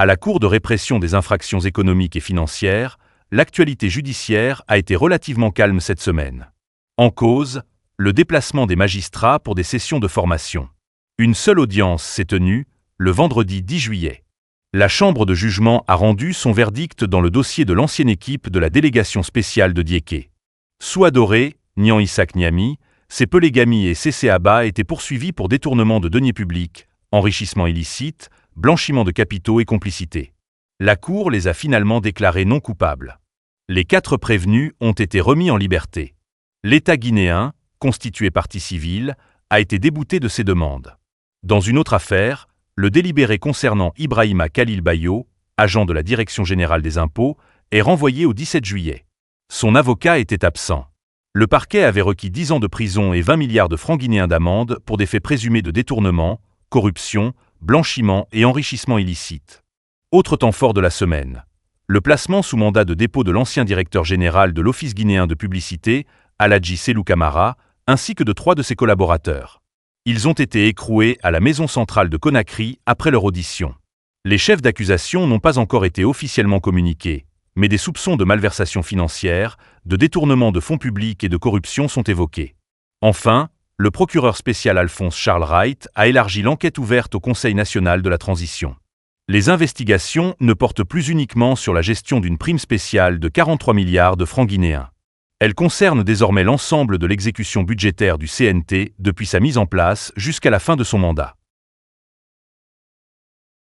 À la Cour de répression des infractions économiques et financières, l'actualité judiciaire a été relativement calme cette semaine. En cause, le déplacement des magistrats pour des sessions de formation. Une seule audience s'est tenue, le vendredi 10 juillet. La Chambre de jugement a rendu son verdict dans le dossier de l'ancienne équipe de la délégation spéciale de Diéké. Souadoré, Nian Isaac Niami, Sepele Gami et Cécé Aba étaient poursuivis pour détournement de deniers publics, enrichissement illicite, blanchiment de capitaux et complicité. La Cour les a finalement déclarés non coupables. Les 4 prévenus ont été remis en liberté. L'État guinéen, constitué partie civile, a été débouté de ces demandes. Dans une autre affaire, le délibéré concernant Ibrahima Khalil Bayo, agent de la Direction générale des impôts, est renvoyé au 17 juillet. Son avocat était absent. Le parquet avait requis 10 ans de prison et 20 milliards de francs guinéens d'amende pour des faits présumés de détournement, corruption, blanchiment et enrichissement illicite. Autre temps fort de la semaine. Le placement sous mandat de dépôt de l'ancien directeur général de l'Office guinéen de publicité, Aladji Selou Camara, ainsi que de 3 de ses collaborateurs. Ils ont été écroués à la maison centrale de Conakry après leur audition. Les chefs d'accusation n'ont pas encore été officiellement communiqués, mais des soupçons de malversation financière, de détournement de fonds publics et de corruption sont évoqués. Enfin, le procureur spécial Alphonse Charles Wright a élargi l'enquête ouverte au Conseil national de la transition. Les investigations ne portent plus uniquement sur la gestion d'une prime spéciale de 43 milliards de francs guinéens. Elles concernent désormais l'ensemble de l'exécution budgétaire du CNT depuis sa mise en place jusqu'à la fin de son mandat.